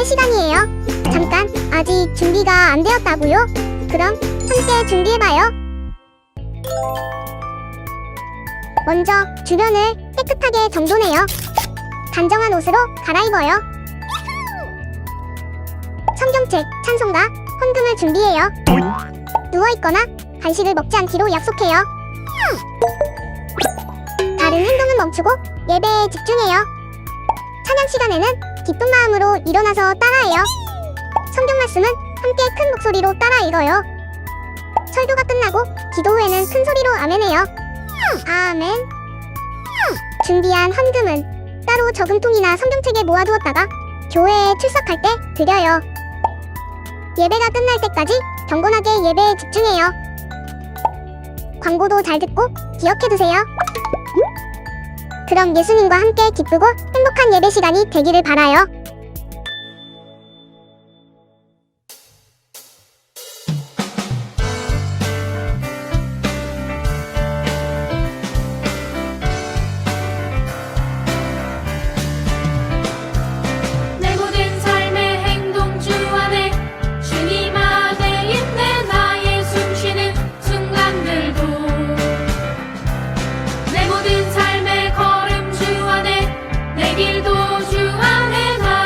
시간이에요. 잠깐, 아직 준비가 안 되었다고요? 그럼 함께 준비해봐요. 먼저 주변을 깨끗하게 정돈해요. 단정한 옷으로 갈아입어요. 성경책, 찬송가, 헌금을 준비해요. 누워있거나 간식을 먹지 않기로 약속해요. 다른 행동은 멈추고 예배에 집중해요. 찬양 시간에는 기쁜 마음으로 일어나서 따라해요. 성경 말씀은 함께 큰 목소리로 따라 읽어요. 설교가 끝나고 기도 후에는 큰 소리로 아멘해요. 아멘. 준비한 헌금은 따로 저금통이나 성경책에 모아두었다가 교회에 출석할 때 드려요. 예배가 끝날 때까지 경건하게 예배에 집중해요. 광고도 잘 듣고 기억해두세요. 그럼 예수님과 함께 기쁘고 행복한 예배 시간이 되기를 바라요. 내 모든 삶의 행동 주 안에 주님 안에 있네. 나의 숨쉬는 순간들도 내 모든 삶의 걸음 주 안에 내 길도 주 안에 나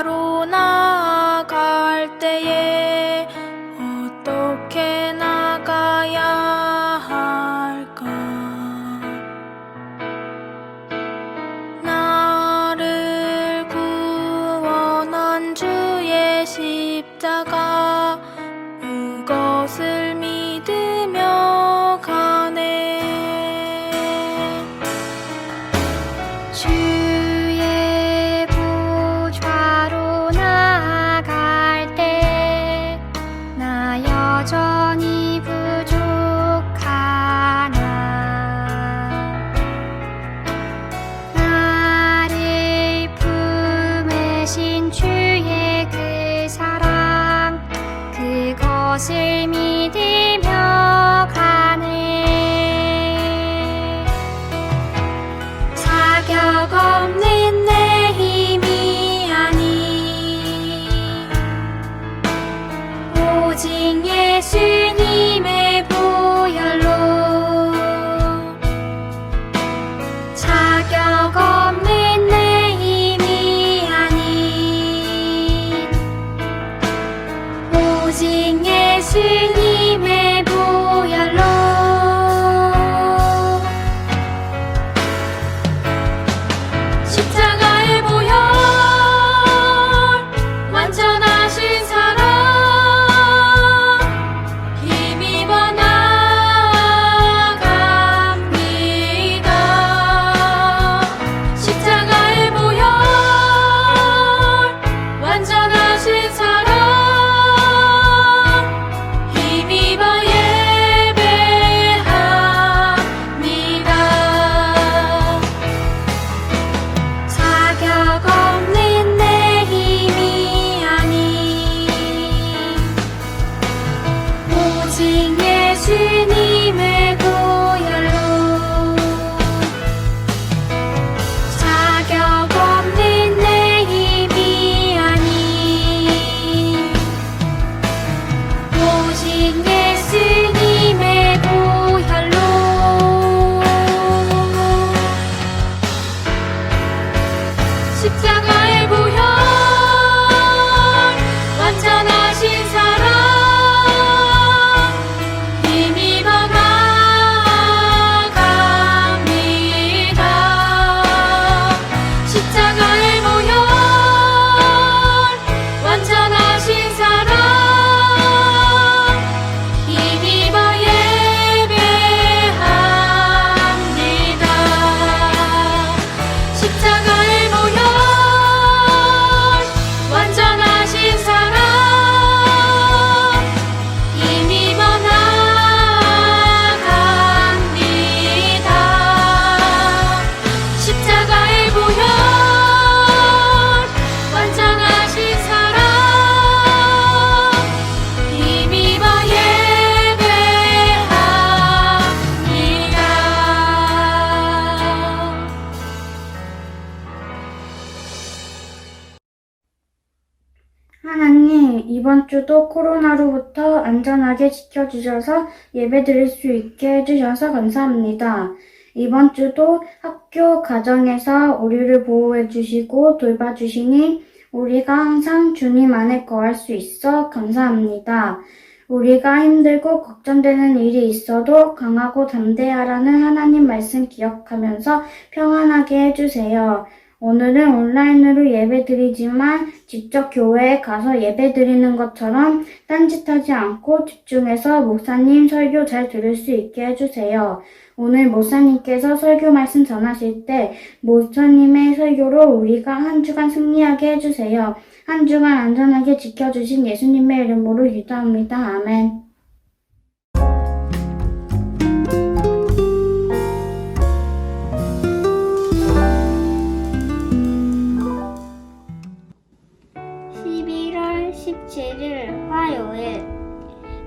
구하러 나아갈 때에 어떻게 나가야 할까? 나를 구원한 주의 십자가 그것을 믿으며 가네. 주의 보좌로 나아갈 때 나 여전히 부족하나. 나를 품으신 주의 그 사랑 그것을 믿으며 가네. 자격 없는 내 힘이 아니 오직 예수님의 보혈로 자격 없는 내 힘이 아닌 오직 예수님의 보혈로 십자가의 보혈 완전하신 사랑 힘입어 나아갑니다. 십자가의 보혈 완전하신 사랑 힘입어 예배합니다. 자격 없는 내 힘이 아닌 오직 예수님의 보혈로 자격 없는 내 힘이 아닌 오직 예수님의 보혈로 십자가의 보혈 완전하신 사랑 힘입어 나아갑니다. 십자가의 보혈 완전하신 사랑 힘입어 예배합니다. 십자가의 보혈 완전하신 사랑 힘입어 나아갑니다. 십자가의 보혈 완전하신 사랑 힘입어 예배합니다. 하나님, 이번 주도 코로나로부터 안전하게 지켜주셔서 예배드릴 수 있게 해주셔서 감사합니다. 이번 주도 학교, 가정에서 우리를 보호해주시고 돌봐주시니 우리가 항상 주님 안에 거할 수 있어 감사합니다. 우리가 힘들고 걱정되는 일이 있어도 강하고 담대하라는 하나님 말씀 기억하면서 평안하게 해주세요. 오늘은 온라인으로 예배드리지만 직접 교회에 가서 예배드리는 것처럼 딴짓하지 않고 집중해서 목사님 설교 잘 들을 수 있게 해주세요. 오늘 목사님께서 설교 말씀 전하실 때 목사님의 설교로 우리가 한 주간 승리하게 해주세요. 한 주간 안전하게 지켜주신 예수님의 이름으로 기도합니다. 아멘. 화요일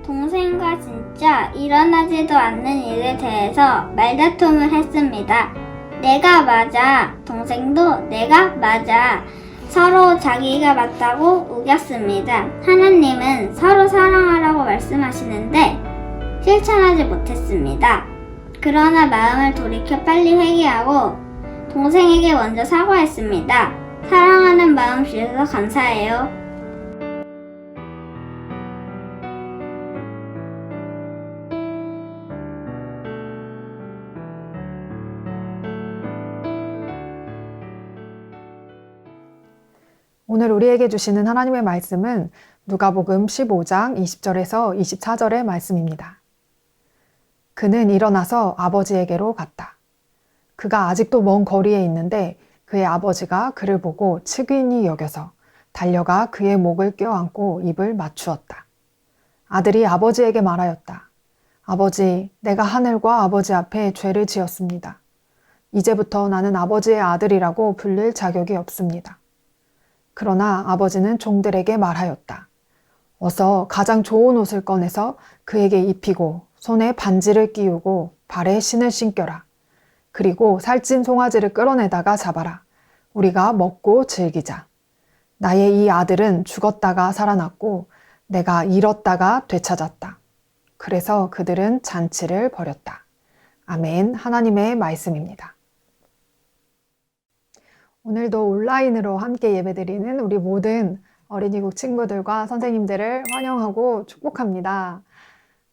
동생과 진짜 일어나지도 않는 일에 대해서 말다툼을 했습니다. 내가 맞아. 동생도 내가 맞아. 서로 자기가 맞다고 우겼습니다. 하나님은 서로 사랑하라고 말씀하시는데 실천하지 못했습니다. 그러나 마음을 돌이켜 빨리 회개하고 동생에게 먼저 사과했습니다. 사랑하는 마음 주셔서 감사해요. 오늘 우리에게 주시는 하나님의 말씀은 누가복음 15장 20절에서 24절의 말씀입니다. 그는 일어나서 아버지에게로 갔다. 그가 아직도 먼 거리에 있는데 그의 아버지가 그를 보고 측은히 여겨서 달려가 그의 목을 껴안고 입을 맞추었다. 아들이 아버지에게 말하였다. 아버지, 내가 하늘과 아버지 앞에 죄를 지었습니다. 이제부터 나는 아버지의 아들이라고 불릴 자격이 없습니다. 그러나 아버지는 종들에게 말하였다. 어서 가장 좋은 옷을 꺼내서 그에게 입히고 손에 반지를 끼우고 발에 신을 신겨라. 그리고 살찐 송아지를 끌어내다가 잡아라. 우리가 먹고 즐기자. 나의 이 아들은 죽었다가 살아났고 내가 잃었다가 되찾았다. 그래서 그들은 잔치를 벌였다. 아멘. 하나님의 말씀입니다. 오늘도 온라인으로 함께 예배드리는 우리 모든 어린이국 친구들과 선생님들을 환영하고 축복합니다.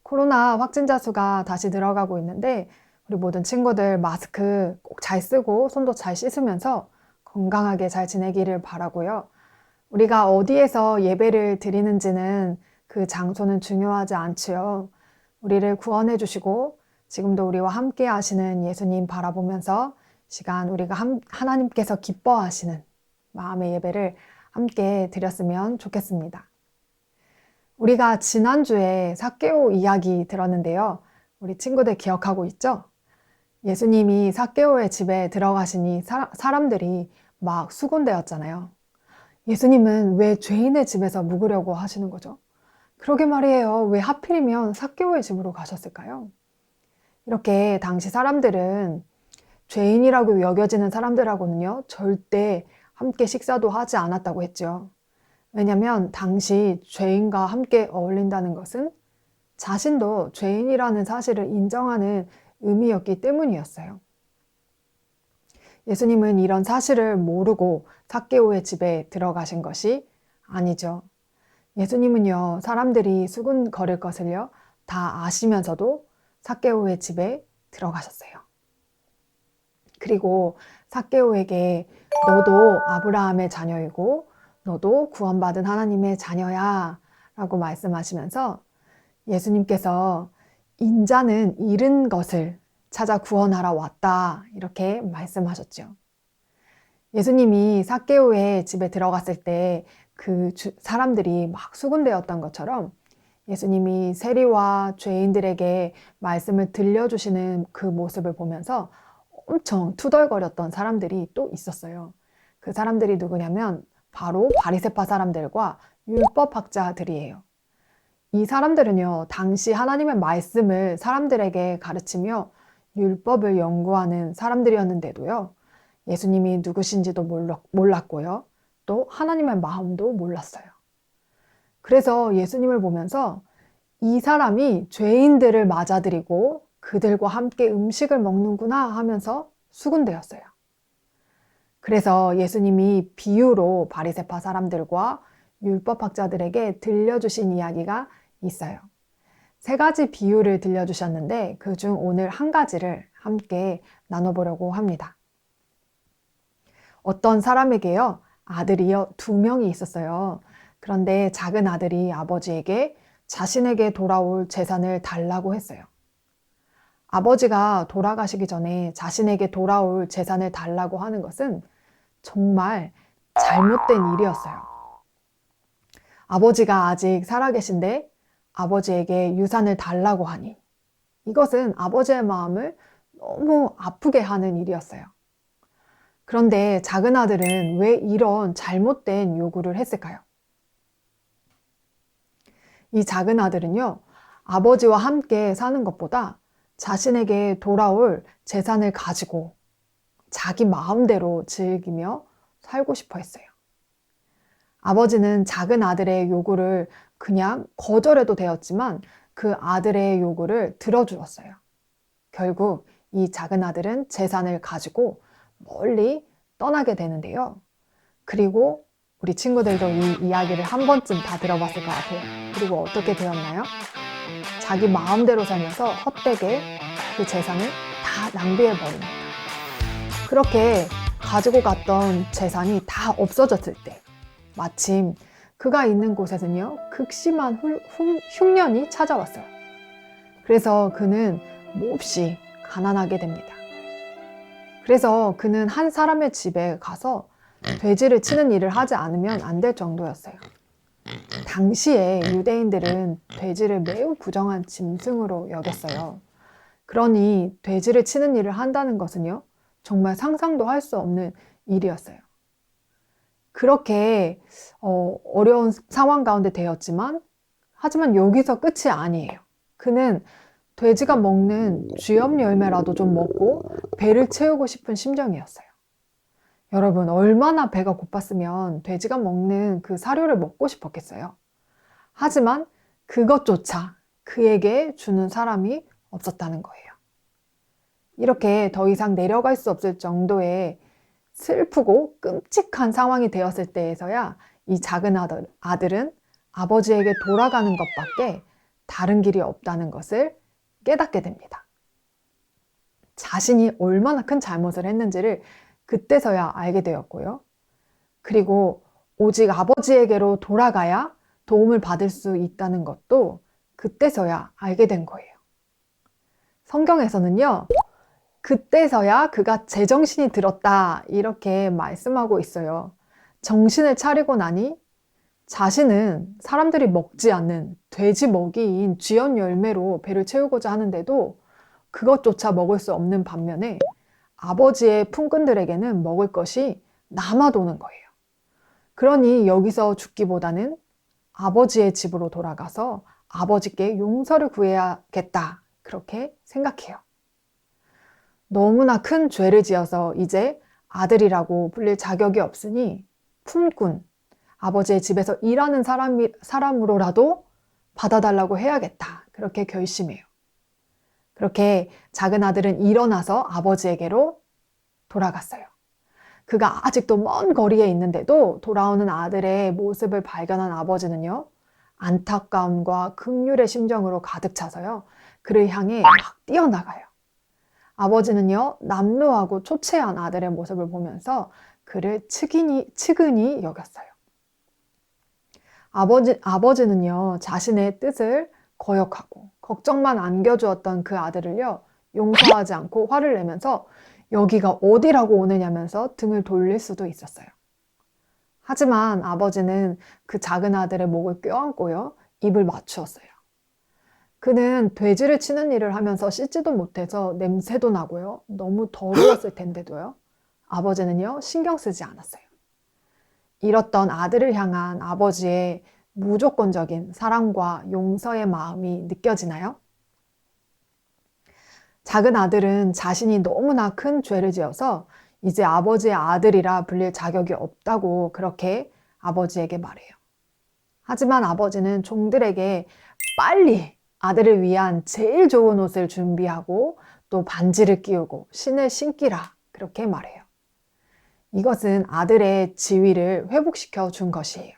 코로나 확진자 수가 다시 늘어가고 있는데 우리 모든 친구들 마스크 꼭 잘 쓰고 손도 잘 씻으면서 건강하게 잘 지내기를 바라고요. 우리가 어디에서 예배를 드리는지는 그 장소는 중요하지 않지요. 우리를 구원해 주시고 지금도 우리와 함께 하시는 예수님 바라보면서 시간 우리가 하나님께서 기뻐하시는 마음의 예배를 함께 드렸으면 좋겠습니다. 우리가 지난주에 삭개오 이야기 들었는데요. 우리 친구들 기억하고 있죠? 예수님이 삭개오의 집에 들어가시니 사람들이 막 수군대었잖아요. 예수님은 왜 죄인의 집에서 묵으려고 하시는 거죠? 그러게 말이에요. 왜 하필이면 삭개오의 집으로 가셨을까요? 이렇게 당시 사람들은 죄인이라고 여겨지는 사람들하고는요, 절대 함께 식사도 하지 않았다고 했죠. 왜냐하면 당시 죄인과 함께 어울린다는 것은 자신도 죄인이라는 사실을 인정하는 의미였기 때문이었어요. 예수님은 이런 사실을 모르고 삭개오의 집에 들어가신 것이 아니죠. 예수님은요, 사람들이 수군거릴 것을요, 다 아시면서도 삭개오의 집에 들어가셨어요. 그리고 삭개오에게 너도 아브라함의 자녀이고 너도 구원받은 하나님의 자녀야 라고 말씀하시면서 예수님께서 인자는 잃은 것을 찾아 구원하러 왔다 이렇게 말씀하셨죠. 예수님이 삭개오의 집에 들어갔을 때 그 사람들이 막 수군대었던 것처럼 예수님이 세리와 죄인들에게 말씀을 들려주시는 그 모습을 보면서 엄청 투덜거렸던 사람들이 또 있었어요. 그 사람들이 누구냐면 바로 바리새파 사람들과 율법학자들이에요. 이 사람들은요, 당시 하나님의 말씀을 사람들에게 가르치며 율법을 연구하는 사람들이었는데도요, 예수님이 누구신지도 몰랐고요, 또 하나님의 마음도 몰랐어요. 그래서 예수님을 보면서 이 사람이 죄인들을 맞아들이고 그들과 함께 음식을 먹는구나 하면서 수군대었어요. 그래서 예수님이 비유로 바리새파 사람들과 율법학자들에게 들려주신 이야기가 있어요. 3가지 비유를 들려주셨는데 그중 오늘 한 가지를 함께 나눠보려고 합니다. 어떤 사람에게요, 아들이요 2명이 있었어요. 그런데 작은 아들이 아버지에게 자신에게 돌아올 재산을 달라고 했어요. 아버지가 돌아가시기 전에 자신에게 돌아올 재산을 달라고 하는 것은 정말 잘못된 일이었어요. 아버지가 아직 살아계신데 아버지에게 유산을 달라고 하니 이것은 아버지의 마음을 너무 아프게 하는 일이었어요. 그런데 작은 아들은 왜 이런 잘못된 요구를 했을까요? 이 작은 아들은요, 아버지와 함께 사는 것보다 자신에게 돌아올 재산을 가지고 자기 마음대로 즐기며 살고 싶어 했어요. 아버지는 작은 아들의 요구를 그냥 거절해도 되었지만 그 아들의 요구를 들어주었어요. 결국 이 작은 아들은 재산을 가지고 멀리 떠나게 되는데요. 그리고 우리 친구들도 이 이야기를 한 번쯤 다 들어봤을 것 같아요. 그리고 어떻게 되었나요? 자기 마음대로 살면서 헛되게 그 재산을 다 낭비해버립니다. 그렇게 가지고 갔던 재산이 다 없어졌을 때 마침 그가 있는 곳에는요 극심한 흉년이 찾아왔어요. 그래서 그는 몹시 가난하게 됩니다. 그래서 그는 한 사람의 집에 가서 돼지를 치는 일을 하지 않으면 안 될 정도였어요. 당시에 유대인들은 돼지를 매우 부정한 짐승으로 여겼어요. 그러니 돼지를 치는 일을 한다는 것은요 정말 상상도 할 수 없는 일이었어요. 그렇게 어려운 상황 가운데 되었지만 하지만 여기서 끝이 아니에요. 그는 돼지가 먹는 쥐염 열매라도 좀 먹고 배를 채우고 싶은 심정이었어요. 여러분, 얼마나 배가 고팠으면 돼지가 먹는 그 사료를 먹고 싶었겠어요. 하지만 그것조차 그에게 주는 사람이 없었다는 거예요. 이렇게 더 이상 내려갈 수 없을 정도의 슬프고 끔찍한 상황이 되었을 때에서야 이 작은 아들은 아버지에게 돌아가는 것밖에 다른 길이 없다는 것을 깨닫게 됩니다. 자신이 얼마나 큰 잘못을 했는지를 그때서야 알게 되었고요. 그리고 오직 아버지에게로 돌아가야 도움을 받을 수 있다는 것도 그때서야 알게 된 거예요. 성경에서는요, 그때서야 그가 제정신이 들었다 이렇게 말씀하고 있어요. 정신을 차리고 나니 자신은 사람들이 먹지 않는 돼지 먹이인 쥐염 열매로 배를 채우고자 하는데도 그것조차 먹을 수 없는 반면에 아버지의 품꾼들에게는 먹을 것이 남아도는 거예요. 그러니 여기서 죽기보다는 아버지의 집으로 돌아가서 아버지께 용서를 구해야겠다 그렇게 생각해요. 너무나 큰 죄를 지어서 이제 아들이라고 불릴 자격이 없으니 품꾼, 아버지의 집에서 일하는 사람으로라도 받아달라고 해야겠다. 그렇게 결심해요. 그렇게 작은 아들은 일어나서 아버지에게로 돌아갔어요. 그가 아직도 먼 거리에 있는데도 돌아오는 아들의 모습을 발견한 아버지는요, 안타까움과 긍휼의 심정으로 가득 차서요, 그를 향해 막 뛰어나가요. 아버지는요, 남루하고 초췌한 아들의 모습을 보면서 그를 측은히 여겼어요. 아버지는요, 자신의 뜻을 거역하고 걱정만 안겨주었던 그 아들을요, 용서하지 않고 화를 내면서 여기가 어디라고 오느냐면서 등을 돌릴 수도 있었어요. 하지만 아버지는 그 작은 아들의 목을 껴안고요, 입을 맞추었어요. 그는 돼지를 치는 일을 하면서 씻지도 못해서 냄새도 나고요, 너무 더러웠을 텐데도요, 아버지는요, 신경 쓰지 않았어요. 잃었던 아들을 향한 아버지의 무조건적인 사랑과 용서의 마음이 느껴지나요? 작은 아들은 자신이 너무나 큰 죄를 지어서 이제 아버지의 아들이라 불릴 자격이 없다고 그렇게 아버지에게 말해요. 하지만 아버지는 종들에게 빨리 아들을 위한 제일 좋은 옷을 준비하고 또 반지를 끼우고 신을 신기라 그렇게 말해요. 이것은 아들의 지위를 회복시켜 준 것이에요.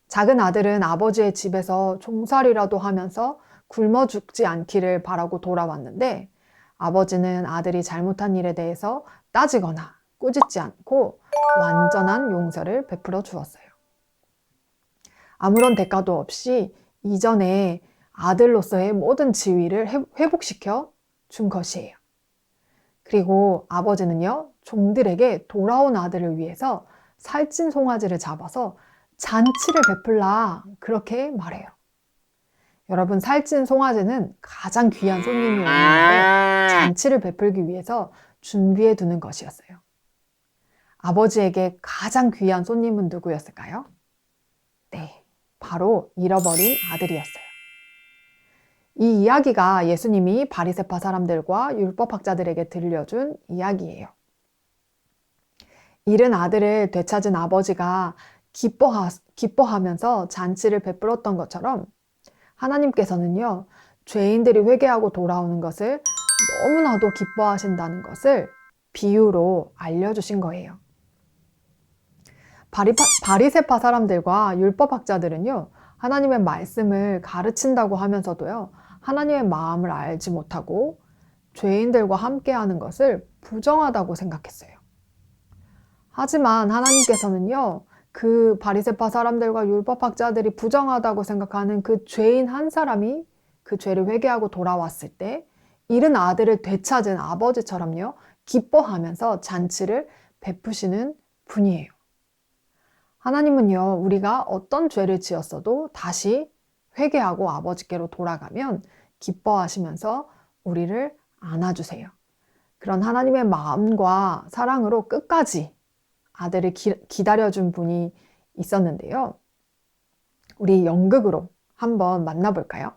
작은 아들은 아버지의 집에서 종살이라도 하면서 굶어 죽지 않기를 바라고 돌아왔는데 아버지는 아들이 잘못한 일에 대해서 따지거나 꾸짖지 않고 완전한 용서를 베풀어 주었어요. 아무런 대가도 없이 이전에 아들로서의 모든 지위를 회복시켜 준 것이에요. 그리고 아버지는요, 종들에게 돌아온 아들을 위해서 살찐 송아지를 잡아서 잔치를 베풀라 그렇게 말해요. 여러분, 살찐 송아지는 가장 귀한 손님이 오는데 잔치를 베풀기 위해서 준비해 두는 것이었어요. 아버지에게 가장 귀한 손님은 누구였을까요? 네, 바로 잃어버린 아들이었어요. 이 이야기가 예수님이 바리새파 사람들과 율법학자들에게 들려준 이야기예요. 잃은 아들을 되찾은 아버지가 기뻐하면서 잔치를 베풀었던 것처럼 하나님께서는요, 죄인들이 회개하고 돌아오는 것을 너무나도 기뻐하신다는 것을 비유로 알려주신 거예요. 바리새파 사람들과 율법학자들은요, 하나님의 말씀을 가르친다고 하면서도요, 하나님의 마음을 알지 못하고 죄인들과 함께하는 것을 부정하다고 생각했어요. 하지만 하나님께서는요, 그 바리새파 사람들과 율법학자들이 부정하다고 생각하는 그 죄인 한 사람이 그 죄를 회개하고 돌아왔을 때 잃은 아들을 되찾은 아버지처럼요, 기뻐하면서 잔치를 베푸시는 분이에요. 하나님은요, 우리가 어떤 죄를 지었어도 다시 회개하고 아버지께로 돌아가면 기뻐하시면서 우리를 안아주세요. 그런 하나님의 마음과 사랑으로 끝까지 아들을 기다려준 분이 있었는데요. 우리 연극으로 한번 만나볼까요?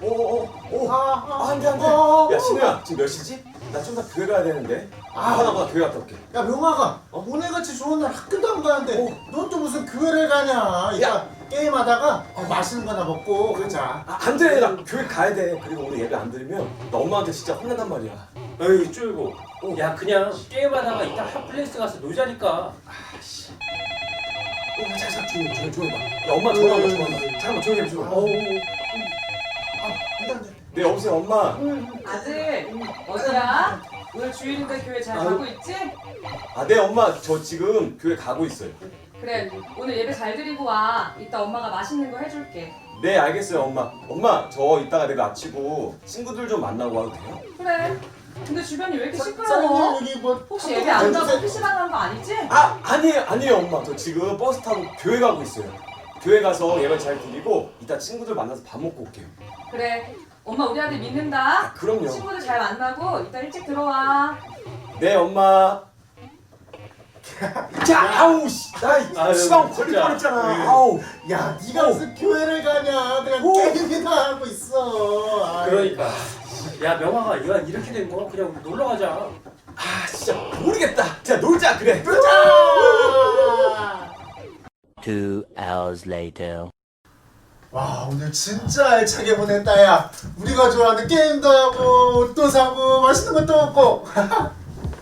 안 돼. 야, 신우야, 지금 몇 시지? 나 좀 더 교회 가야 되는데. 하나보다 교회 갔다 올게. 야 명아가 오늘같이 좋은 날 학교도 안 가는데 넌 또 무슨 교회를 가냐. 이따 게임하다가 맛있는 거나 먹고 가자. 안 돼. 나 교회 가야 돼. 그리고 오늘 예배 안 드리면 나 엄마한테 진짜 혼난단 말이야. 에이 쫄고 야 그냥 게임하다가 이따 핫플레이스 가서 놀자니까. 잠깐 조용히 봐. 야, 엄마 전화 온다. 잠깐만 조용히 해. 네, 여보세요, 엄마. 아들 어디야? 오늘 주일인데 교회 잘 가고 있지? 네, 엄마. 저 지금 교회 가고 있어요. 그래 오늘 예배 잘 드리고 와. 이따 엄마가 맛있는 거 해줄게. 네, 알겠어요, 엄마. 엄마, 저 이따가 내가 마치고 친구들 좀 만나고 와도 돼요? 그래. 근데 주변이 왜 이렇게 사장님 시끄러워? 여기 뭐 혹시 예배 안 가고 PC방 가는 거 아니지? 아니에요, 엄마. 저 지금 버스 타고 교회 가고 있어요. 교회 가서 예배 잘 드리고 이따 친구들 만나서 밥 먹고 올게요. 그래. 엄마 우리 아들 믿는다. 그럼요. 친구들 잘 만나고 이따 일찍 들어와. 네, 엄마. 자, 아우 씨. 나 시방 걸릴 진짜. 뻔했잖아. 아우. 야 네가 무슨 교회를 가냐. 그냥 게임이나 하고 있어. 아이. 그러니까 야 명화가 이렇게 된 거 그냥 놀러 가자. 진짜 모르겠다. 진짜 놀자. 그래. 자! 2 hours later. 와 오늘 진짜 알차게 보냈다. 야 우리가 좋아하는 게임도 하고 옷도 사고 맛있는 것도 먹고.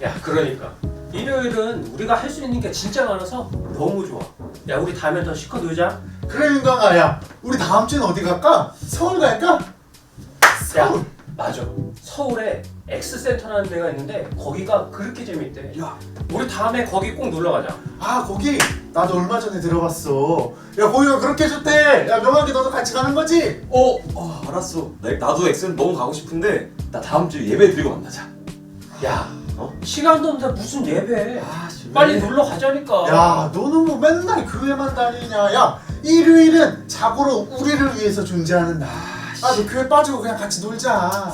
야 그러니까 일요일은 우리가 할 수 있는 게 진짜 많아서 너무 좋아. 야 우리 다음에 더 실컷 놀자. 그래 윤광아 야 우리 다음 주엔 어디 갈까? 서울 갈까? 야 맞아. 서울에 X센터라는 데가 있는데 거기가 그렇게 재밌대. 야, 우리 다음에 거기 꼭 놀러 가자. 거기 나도 얼마 전에 들어봤어. 야 거기가 그렇게 좋대. 야 명학이 너도 같이 가는 거지? 알았어. 나도 엑센 너무 가고 싶은데 나 다음 주 예배 드리고 만나자. 야 시간도 없는데 무슨 예배. 빨리 놀러 가자니까. 야 너는 뭐 맨날 교회만 다니냐. 야 일요일은 자고로 우리를 위해서 존재하는 날. 너 교회 빠지고 그냥 같이 놀자.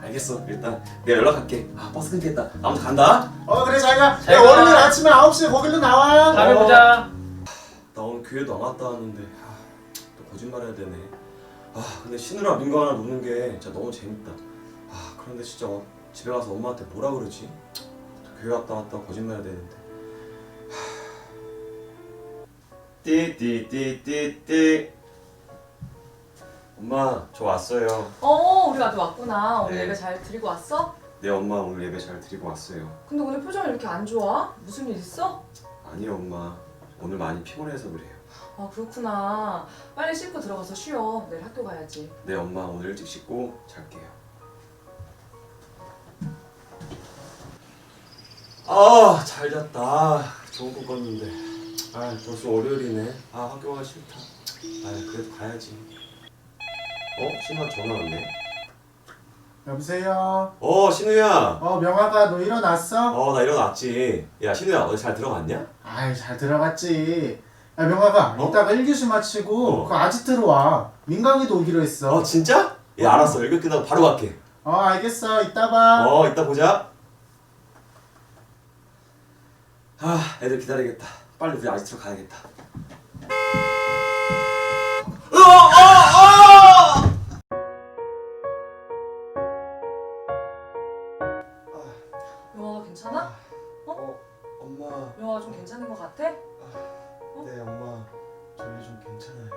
알겠어. 일단 내가 연락할게. 버스 끊겠다. 나 먼저 간다. 그래 잘 가. 잘 야 가. 월요일 아침에 9시에 거길로 나와. 다음에 보자. 나 오늘 교회도 안 왔다 왔는데 또 거짓말 해야 되네. 근데 신우랑 민광이랑 노는 게 진짜 너무 재밌다. 그런데 진짜 집에 가서 엄마한테 뭐라 그러지? 또 교회 갔다 왔다고 거짓말 해야 되는데. 띠띠띠띠띠. 엄마, 저 왔어요. 우리 아들 왔구나. 오늘 네. 예배 잘 드리고 왔어? 네, 엄마 오늘 예배 잘 드리고 왔어요. 근데 오늘 표정이 이렇게 안 좋아? 무슨 일 있어? 아니요, 엄마. 오늘 많이 피곤해서 그래요. 그렇구나. 빨리 씻고 들어가서 쉬어. 내일 학교 가야지. 네, 엄마 오늘 일찍 씻고 잘게요. 잘 잤다. 좋은 꿈 꿨는데. 벌써 월요일이네. 학교 가기 싫다. 그래도 가야지. 신우가 전화 왔네. 여보세요. 신우야. 명아가 너 일어났어? 나 일어났지. 야, 신우야, 어제 잘 들어갔냐? 잘 들어갔지. 야 명아가 이따가 1교시 마치고 그 아지트로 와. 민강이도 오기로 했어. 진짜? 야, 알았어. 일교 끝나고 바로 갈게. 알겠어. 이따 봐. 이따 보자. 애들 기다리겠다. 빨리 우리 아지트로 가야겠다. 영화가 괜찮아? 엄마. 영화가 좀 괜찮은 것 같아? 네, 엄마. 저희 좀 괜찮아요.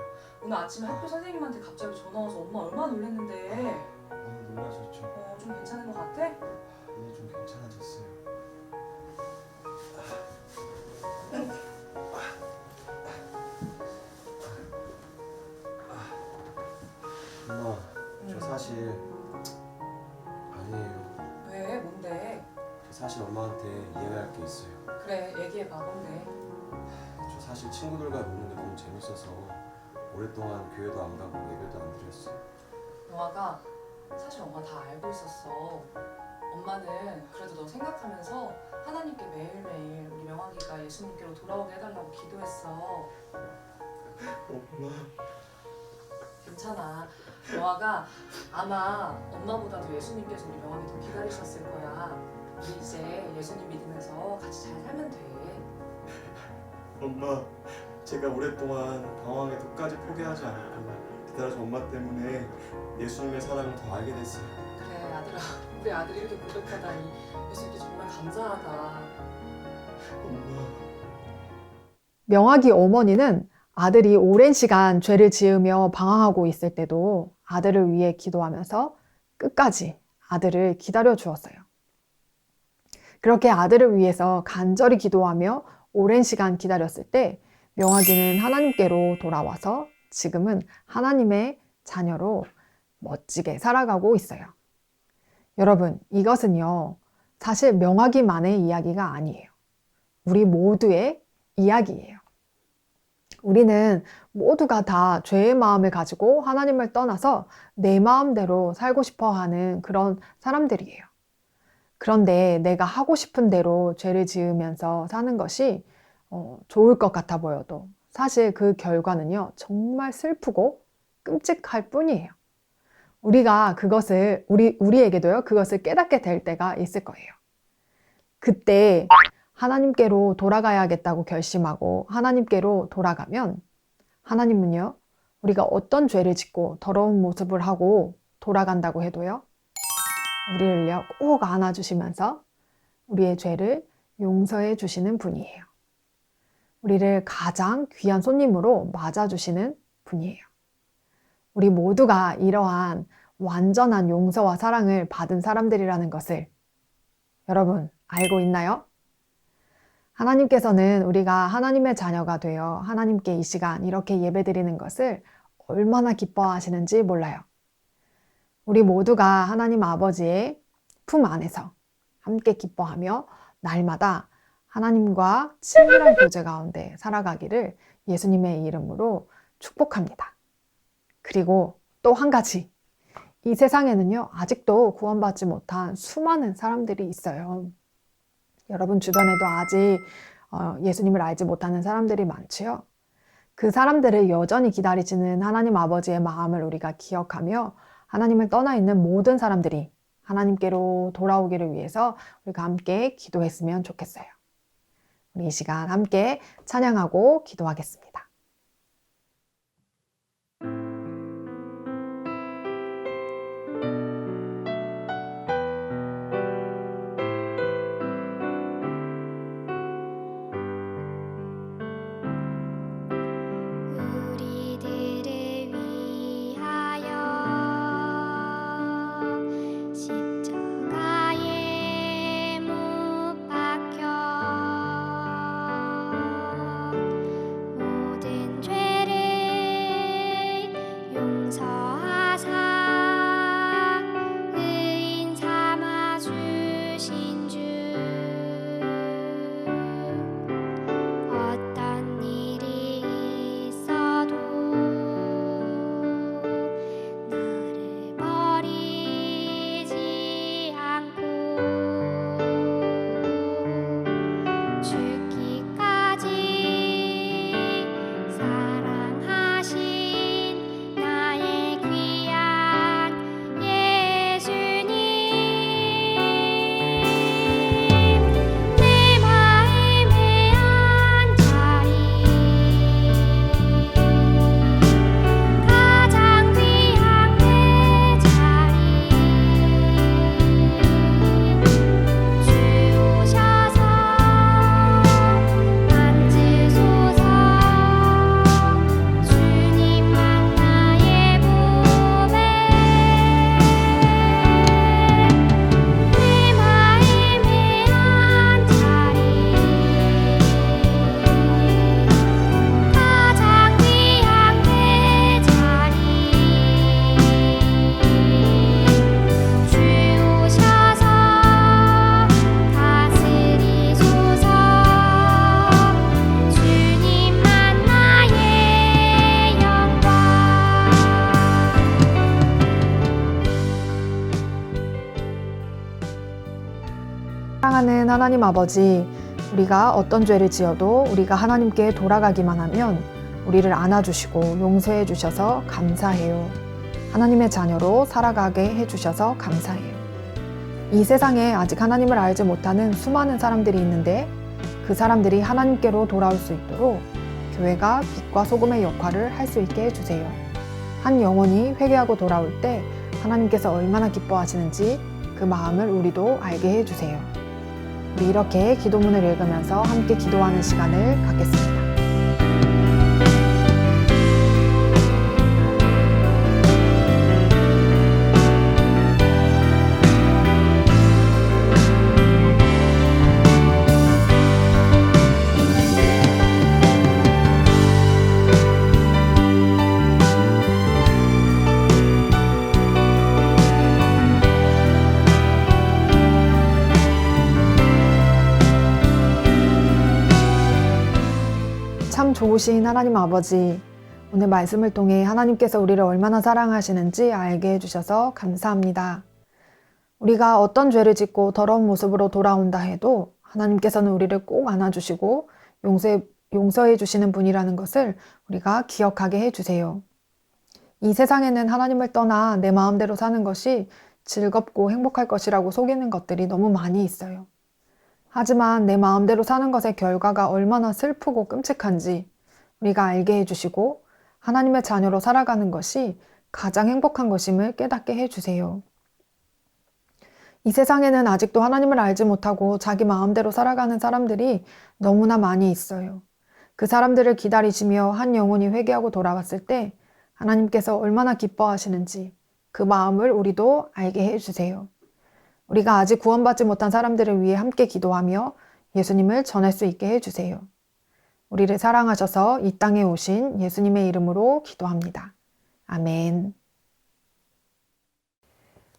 오늘 아침에 학교 선생님한테 갑자기 전화 와서 엄마 얼마나 놀랬는데. 너무 놀라셨죠? 좀 괜찮은 것 같아? 네, 좀 괜찮아졌어요. 사실 엄마한테 이야기할 게 있어요. 그래, 얘기해봐. 뭔데? 저 사실 친구들과 노는 게 너무 재밌어서 오랫동안 교회도 안 가고 예배도 안 드렸어요. 영화가 사실 엄마 다 알고 있었어. 엄마는 그래도 너 생각하면서 하나님께 매일매일 우리 명환이가 예수님께로 돌아오게 해달라고 기도했어. 엄마. 괜찮아. 영화가 아마 엄마보다도 예수님께서 우리 명환이 더 기다리셨을 거야. 우리 이제 예수님 믿으면서 같이 잘 살면 돼. 엄마, 제가 오랫동안 방황에 끝까지 포기하지 않고 기다려준 엄마 때문에 예수님의 사랑을 더 알게 됐어요. 그래 아들아, 우리 아들이 이렇게 고백하다니 예수님께 정말 감사하다. 엄마. 명학이 어머니는 아들이 오랜 시간 죄를 지으며 방황하고 있을 때도 아들을 위해 기도하면서 끝까지 아들을 기다려 주었어요. 그렇게 아들을 위해서 간절히 기도하며 오랜 시간 기다렸을 때 명학이는 하나님께로 돌아와서 지금은 하나님의 자녀로 멋지게 살아가고 있어요. 여러분, 이것은요, 사실 명학이만의 이야기가 아니에요. 우리 모두의 이야기예요. 우리는 모두가 다 죄의 마음을 가지고 하나님을 떠나서 내 마음대로 살고 싶어 하는 그런 사람들이에요. 그런데 내가 하고 싶은 대로 죄를 지으면서 사는 것이 좋을 것 같아 보여도 사실 그 결과는요, 정말 슬프고 끔찍할 뿐이에요. 우리가 그것을, 우리에게도요, 그것을 깨닫게 될 때가 있을 거예요. 그때 하나님께로 돌아가야겠다고 결심하고 하나님께로 돌아가면 하나님은요, 우리가 어떤 죄를 짓고 더러운 모습을 하고 돌아간다고 해도요, 우리를요 꼭 안아주시면서 우리의 죄를 용서해 주시는 분이에요. 우리를 가장 귀한 손님으로 맞아주시는 분이에요. 우리 모두가 이러한 완전한 용서와 사랑을 받은 사람들이라는 것을 여러분 알고 있나요? 하나님께서는 우리가 하나님의 자녀가 되어 하나님께 이 시간 이렇게 예배드리는 것을 얼마나 기뻐하시는지 몰라요. 우리 모두가 하나님 아버지의 품 안에서 함께 기뻐하며 날마다 하나님과 친밀한 교제 가운데 살아가기를 예수님의 이름으로 축복합니다. 그리고 또 한 가지, 이 세상에는요 아직도 구원받지 못한 수많은 사람들이 있어요. 여러분 주변에도 아직 예수님을 알지 못하는 사람들이 많지요. 그 사람들을 여전히 기다리시는 하나님 아버지의 마음을 우리가 기억하며 하나님을 떠나 있는 모든 사람들이 하나님께로 돌아오기를 위해서 우리가 함께 기도했으면 좋겠어요. 우리 이 시간 함께 찬양하고 기도하겠습니다. 우리들을 위하여 십자가에 못 박혀 모든 사랑하는 하나님 아버지, 우리가 어떤 죄를 지어도 우리가 하나님께 돌아가기만 하면 우리를 안아주시고 용서해 주셔서 감사해요. 하나님의 자녀로 살아가게 해주셔서 감사해요. 이 세상에 아직 하나님을 알지 못하는 수많은 사람들이 있는데 그 사람들이 하나님께로 돌아올 수 있도록 교회가 빛과 소금의 역할을 할 수 있게 해주세요. 한 영혼이 회개하고 돌아올 때 하나님께서 얼마나 기뻐하시는지 그 마음을 우리도 알게 해주세요. 우리 이렇게 기도문을 읽으면서 함께 기도하는 시간을 갖겠습니다. 참 좋으신 하나님 아버지, 오늘 말씀을 통해 하나님께서 우리를 얼마나 사랑하시는지 알게 해주셔서 감사합니다. 우리가 어떤 죄를 짓고 더러운 모습으로 돌아온다 해도 하나님께서는 우리를 꼭 안아주시고 용서해 주시는 분이라는 것을 우리가 기억하게 해주세요. 이 세상에는 하나님을 떠나 내 마음대로 사는 것이 즐겁고 행복할 것이라고 속이는 것들이 너무 많이 있어요. 하지만 내 마음대로 사는 것의 결과가 얼마나 슬프고 끔찍한지 우리가 알게 해주시고 하나님의 자녀로 살아가는 것이 가장 행복한 것임을 깨닫게 해주세요. 이 세상에는 아직도 하나님을 알지 못하고 자기 마음대로 살아가는 사람들이 너무나 많이 있어요. 그 사람들을 기다리시며 한 영혼이 회개하고 돌아왔을 때 하나님께서 얼마나 기뻐하시는지 그 마음을 우리도 알게 해주세요. 우리가 아직 구원받지 못한 사람들을 위해 함께 기도하며 예수님을 전할 수 있게 해주세요. 우리를 사랑하셔서 이 땅에 오신 예수님의 이름으로 기도합니다. 아멘.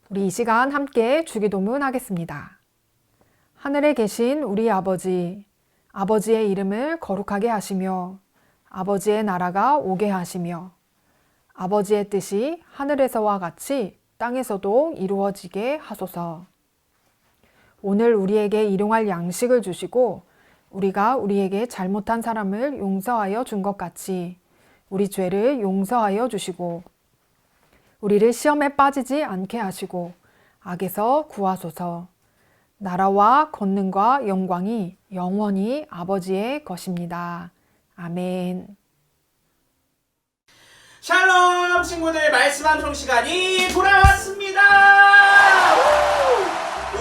우리 이 시간 함께 주기도문 하겠습니다. 하늘에 계신 우리 아버지, 아버지의 이름을 거룩하게 하시며 아버지의 나라가 오게 하시며 아버지의 뜻이 하늘에서와 같이 땅에서도 이루어지게 하소서. 오늘 우리에게 일용할 양식을 주시고 우리가 우리에게 잘못한 사람을 용서하여 준 것 같이 우리 죄를 용서하여 주시고 우리를 시험에 빠지지 않게 하시고 악에서 구하소서. 나라와 권능과 영광이 영원히 아버지의 것입니다. 아멘. 샬롬 친구들, 말씀 함송 시간이 돌아왔습니다.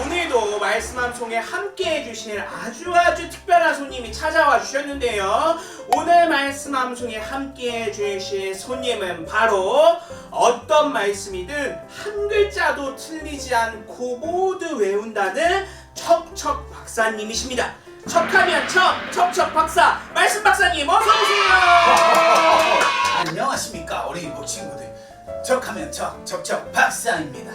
오늘도 말씀 함송에 함께 해주실 아주 특별한 손님이 찾아와 주셨는데요. 오늘 말씀 함송에 함께 해주실 손님은 바로 어떤 말씀이든 한 글자도 틀리지 않고 모두 외운다는 척척 박사님이십니다. 척하면 척척 박사, 말씀 박사님 어서오세요. 안녕하십니까 어린이국 친구들, 척하면 척척 박사입니다.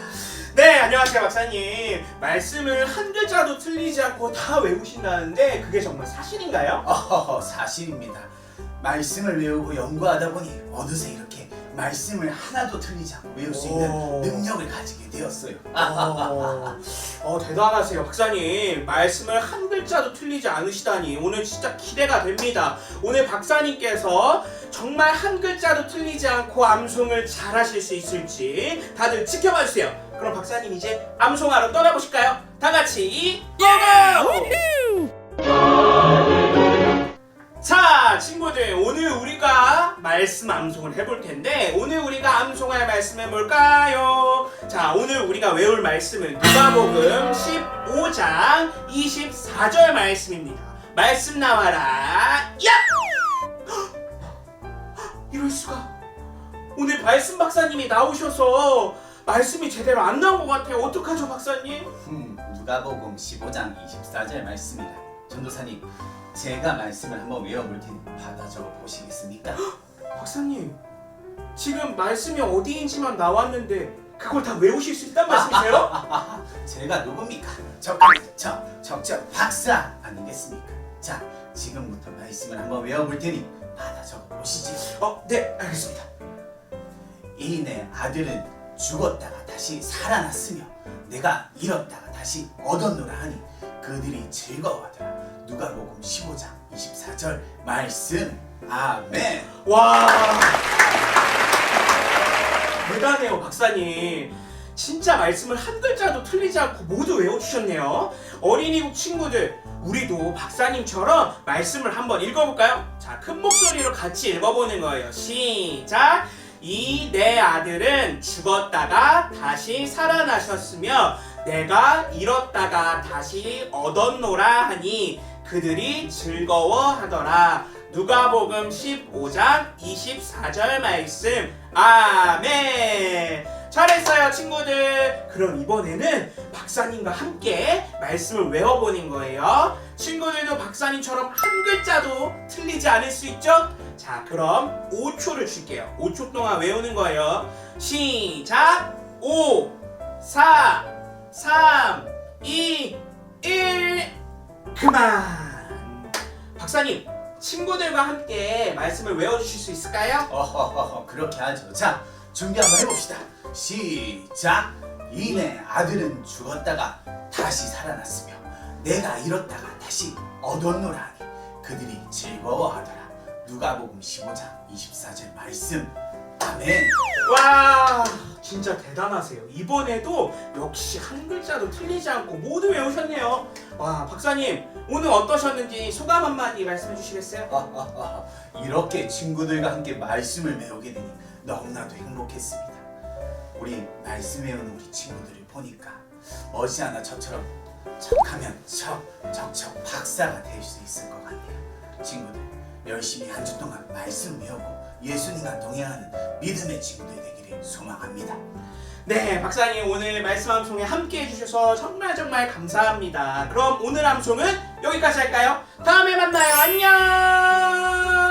네, 안녕하세요 박사님. 말씀을 한 글자도 틀리지 않고 다 외우신다는데 그게 정말 사실인가요? 사실입니다. 말씀을 외우고 연구하다 보니 어느새 이렇게 말씀을 하나도 틀리지 않고 외울 수 있는 능력을 가지게 되었어요. 대단하세요 박사님. 말씀을 한 글자도 틀리지 않으시다니 오늘 진짜 기대가 됩니다. 오늘 박사님께서 정말 한 글자도 틀리지 않고 암송을 잘 하실 수 있을지 다들 지켜봐 주세요. 그럼 박사님 이제 암송하러 떠나보실까요? 다 같이 고고! 자 친구들, 오늘 우리가 말씀 암송을 해볼 텐데 오늘 우리가 암송할 말씀은 뭘까요? 자, 오늘 우리가 외울 말씀은 누가복음 15장 24절 말씀입니다. 말씀 나와라. 야! 이럴 수가. 오늘 말씀 박사님이 나오셔서 말씀이 제대로 안 나온 것 같아요. 어떡하죠 박사님? 누가복음 15장 24절 말씀이다. 전도사님, 제가 말씀을 한번 외워볼 테니 받아 적어 보시겠습니까? 박사님, 지금 말씀이 어디인지만 나왔는데 그걸 다 외우실 수 있단 말씀이세요? 제가 누굽니까? 척척 박사 아니겠습니까? 자, 지금부터 말씀을 한번 외워볼 테니 받아 적어 보시죠. 네, 알겠습니다. 이 내 아들은 죽었다가 다시 살아났으며 내가 잃었다가 다시 얻었노라 하니 그들이 즐거워하더라. 누가복음 15장 24절 말씀. 아멘. 와, 대단해요 박사님. 진짜 말씀을 한 글자도 틀리지 않고 모두 외워주셨네요. 어린이국 친구들, 우리도 박사님처럼 말씀을 한번 읽어볼까요? 자, 큰 목소리로 같이 읽어보는 거예요. 시작! 이 내 아들은 죽었다가 다시 살아나셨으며 내가 잃었다가 다시 얻었노라 하니 그들이 즐거워하더라. 누가복음 15장 24절 말씀. 아멘. 잘했어요 친구들. 그럼 이번에는 박사님과 함께 말씀을 외워보는 거예요. 친구들도 박사님처럼 한 글자도 틀리지 않을 수 있죠? 자, 그럼 5초를 줄게요. 5초 동안 외우는 거예요. 시작! 5, 4, 3, 2, 1. 그만. 박사님, 친구들과 함께 말씀을 외워주실 수 있을까요? 어허허허, 그렇게 하죠. 자, 준비 한번 해봅시다. 시작! 이내 아들은 죽었다가 다시 살아났으며 내가 잃었다가 다시 얻었노라 하니 그들이 즐거워하더라. 누가복음 15장 24절 말씀. 아멘. 와, 진짜 대단하세요. 이번에도 역시 한 글자도 틀리지 않고 모두 외우셨네요. 와, 박사님 오늘 어떠셨는지 소감 한마디 말씀해 주시겠어요? 이렇게 친구들과 함께 말씀을 배우게 되니 너무나도 행복했습니다. 우리 말씀 외우는 우리 친구들을 보니까 머지않아 저처럼 척하면 척 박사가 될 수 있을 것 같네요. 친구들, 열심히 한 주 동안 말씀 외우고 예수님과 동행하는 믿음의 친구들 되기를 소망합니다. 네, 박사님 오늘 말씀 암송에 함께 해주셔서 정말 감사합니다. 그럼 오늘 암송은 여기까지 할까요? 다음에 만나요. 안녕.